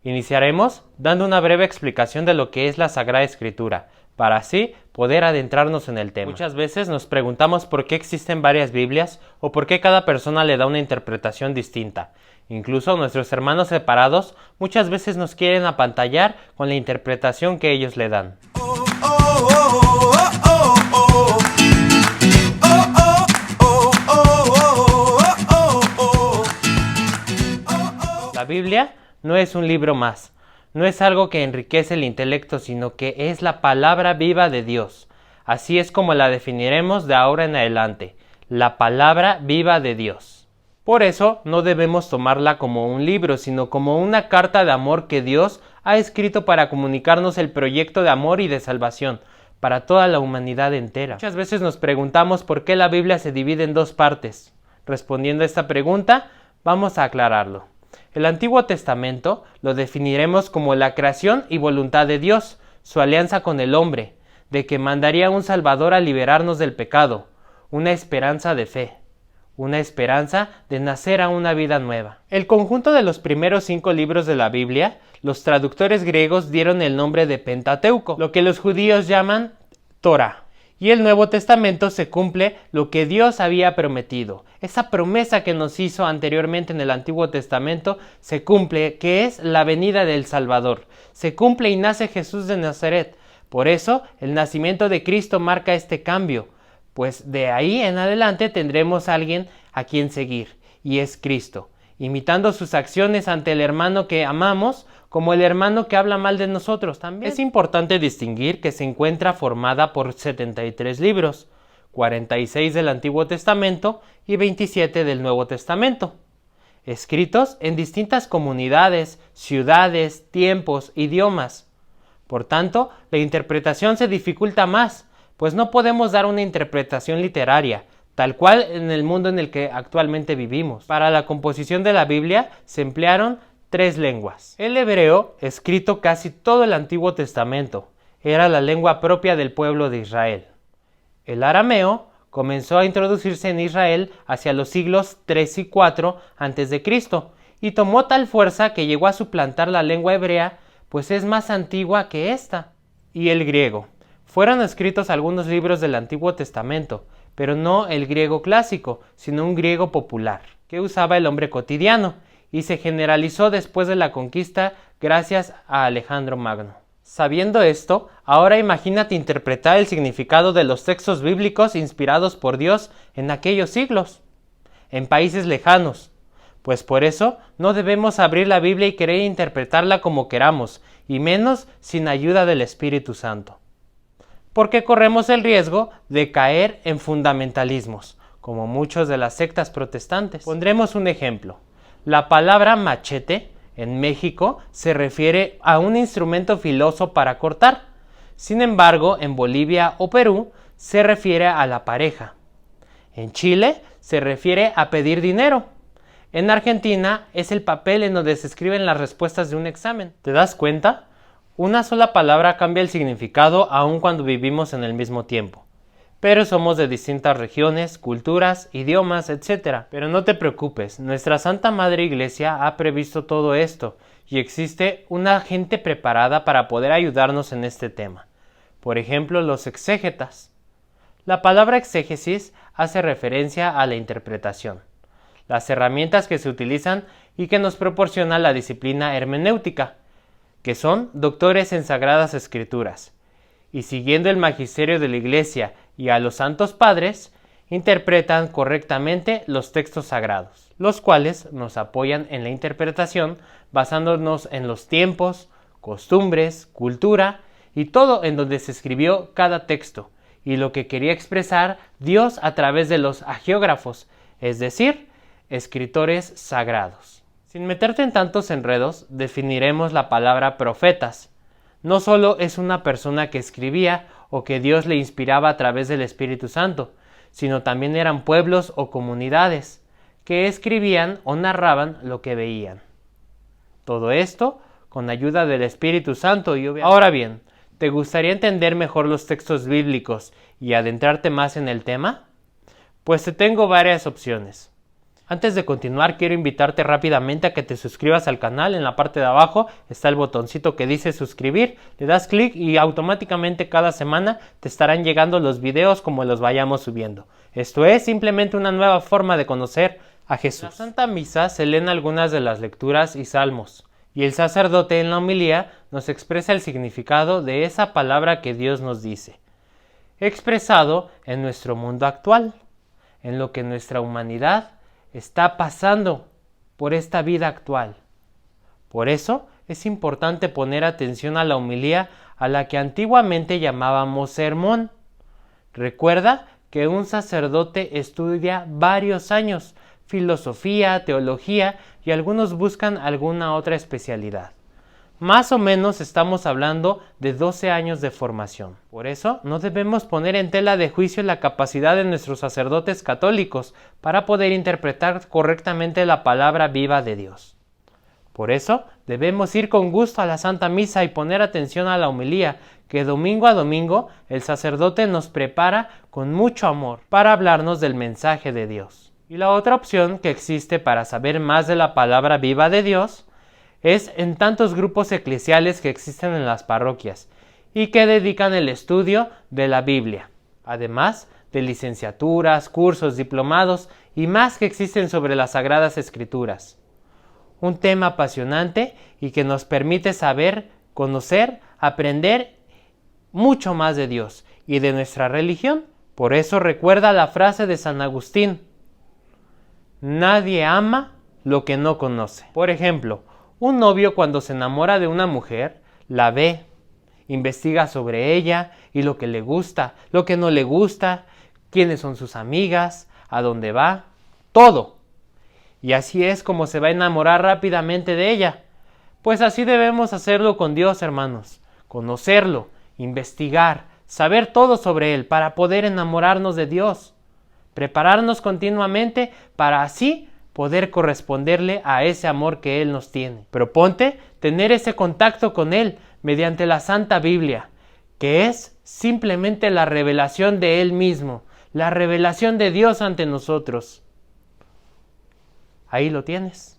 Iniciaremos dando una breve explicación de lo que es la Sagrada Escritura, para así poder adentrarnos en el tema. Muchas veces nos preguntamos por qué existen varias Biblias o por qué cada persona le da una interpretación distinta. Incluso nuestros hermanos separados muchas veces nos quieren apantallar con la interpretación que ellos le dan. La Biblia no es un libro más, no es algo que enriquece el intelecto, sino que es la palabra viva de Dios. Así es como la definiremos de ahora en adelante, la palabra viva de Dios. Por eso no debemos tomarla como un libro, sino como una carta de amor que Dios ha escrito para comunicarnos el proyecto de amor y de salvación para toda la humanidad entera. Muchas veces nos preguntamos por qué la Biblia se divide en dos partes. Respondiendo a esta pregunta, vamos a aclararlo. El Antiguo Testamento lo definiremos como la creación y voluntad de Dios, su alianza con el hombre, de que mandaría un Salvador a liberarnos del pecado, una esperanza de fe, una esperanza de nacer a una vida nueva. El conjunto de los primeros 5 libros de la Biblia, los traductores griegos dieron el nombre de Pentateuco, lo que los judíos llaman Torah. Y el Nuevo Testamento se cumple lo que Dios había prometido. Esa promesa que nos hizo anteriormente en el Antiguo Testamento se cumple, que es la venida del Salvador. Se cumple y nace Jesús de Nazaret. Por eso, el nacimiento de Cristo marca este cambio, pues de ahí en adelante tendremos a alguien a quien seguir, y es Cristo, imitando sus acciones ante el hermano que amamos, como el hermano que habla mal de nosotros también. Es importante distinguir que se encuentra formada por 73 libros, 46 del Antiguo Testamento y 27 del Nuevo Testamento, escritos en distintas comunidades, ciudades, tiempos, idiomas. Por tanto, la interpretación se dificulta más, pues no podemos dar una interpretación literaria, tal cual en el mundo en el que actualmente vivimos. Para la composición de la Biblia se emplearon 3 lenguas. El hebreo, escrito casi todo el Antiguo Testamento, era la lengua propia del pueblo de Israel. El arameo comenzó a introducirse en Israel hacia los siglos 3 y 4 a.C. y tomó tal fuerza que llegó a suplantar la lengua hebrea, pues es más antigua que esta. Y el griego. Fueron escritos algunos libros del Antiguo Testamento, pero no el griego clásico, sino un griego popular, que usaba el hombre cotidiano, y se generalizó después de la conquista gracias a Alejandro Magno. Sabiendo esto, ahora imagínate interpretar el significado de los textos bíblicos inspirados por Dios en aquellos siglos, en países lejanos. Pues por eso no debemos abrir la Biblia y querer interpretarla como queramos, y menos sin ayuda del Espíritu Santo. Porque corremos el riesgo de caer en fundamentalismos, como muchos de las sectas protestantes. Pondremos un ejemplo. La palabra machete en México se refiere a un instrumento filoso para cortar. Sin embargo, en Bolivia o Perú se refiere a la pareja. En Chile se refiere a pedir dinero. En Argentina es el papel en donde se escriben las respuestas de un examen. ¿Te das cuenta? Una sola palabra cambia el significado aun cuando vivimos en el mismo tiempo. Pero somos de distintas regiones, culturas, idiomas, etc. Pero no te preocupes, nuestra Santa Madre Iglesia ha previsto todo esto y existe una gente preparada para poder ayudarnos en este tema. Por ejemplo, los exégetas. La palabra exégesis hace referencia a la interpretación, las herramientas que se utilizan y que nos proporciona la disciplina hermenéutica, que son doctores en Sagradas Escrituras, y siguiendo el magisterio de la Iglesia y a los santos padres, interpretan correctamente los textos sagrados, los cuales nos apoyan en la interpretación basándonos en los tiempos, costumbres, cultura y todo en donde se escribió cada texto y lo que quería expresar Dios a través de los hagiógrafos, es decir, escritores sagrados. Sin meterte en tantos enredos, definiremos la palabra profetas. No solo es una persona que escribía o que Dios le inspiraba a través del Espíritu Santo, sino también eran pueblos o comunidades que escribían o narraban lo que veían. Todo esto con ayuda del Espíritu Santo y obviamente. Ahora bien, ¿te gustaría entender mejor los textos bíblicos y adentrarte más en el tema? Pues te tengo varias opciones. Antes de continuar, quiero invitarte rápidamente a que te suscribas al canal. En la parte de abajo está el botoncito que dice suscribir. Le das clic y automáticamente cada semana te estarán llegando los videos como los vayamos subiendo. Esto es simplemente una nueva forma de conocer a Jesús. En la Santa Misa se leen algunas de las lecturas y salmos, y el sacerdote en la homilía nos expresa el significado de esa palabra que Dios nos dice, expresado en nuestro mundo actual, en lo que nuestra humanidad está pasando por esta vida actual. Por eso es importante poner atención a la homilía a la que antiguamente llamábamos sermón. Recuerda que un sacerdote estudia varios años, filosofía, teología y algunos buscan alguna otra especialidad. Más o menos estamos hablando de 12 años de formación. Por eso no debemos poner en tela de juicio la capacidad de nuestros sacerdotes católicos para poder interpretar correctamente la palabra viva de Dios. Por eso debemos ir con gusto a la Santa Misa y poner atención a la homilía, que domingo a domingo el sacerdote nos prepara con mucho amor para hablarnos del mensaje de Dios. Y la otra opción que existe para saber más de la palabra viva de Dios es en tantos grupos eclesiales que existen en las parroquias y que dedican el estudio de la Biblia, además de licenciaturas, cursos, diplomados y más que existen sobre las Sagradas Escrituras. Un tema apasionante y que nos permite saber, conocer, aprender mucho más de Dios y de nuestra religión. Por eso recuerda la frase de San Agustín: nadie ama lo que no conoce. Por ejemplo, un novio cuando se enamora de una mujer, la ve, investiga sobre ella y lo que le gusta, lo que no le gusta, quiénes son sus amigas, a dónde va, todo. Y así es como se va a enamorar rápidamente de ella. Pues así debemos hacerlo con Dios, hermanos. Conocerlo, investigar, saber todo sobre Él para poder enamorarnos de Dios. Prepararnos continuamente para así poder corresponderle a ese amor que Él nos tiene. Proponte tener ese contacto con Él mediante la Santa Biblia, que es simplemente la revelación de Él mismo, la revelación de Dios ante nosotros. Ahí lo tienes.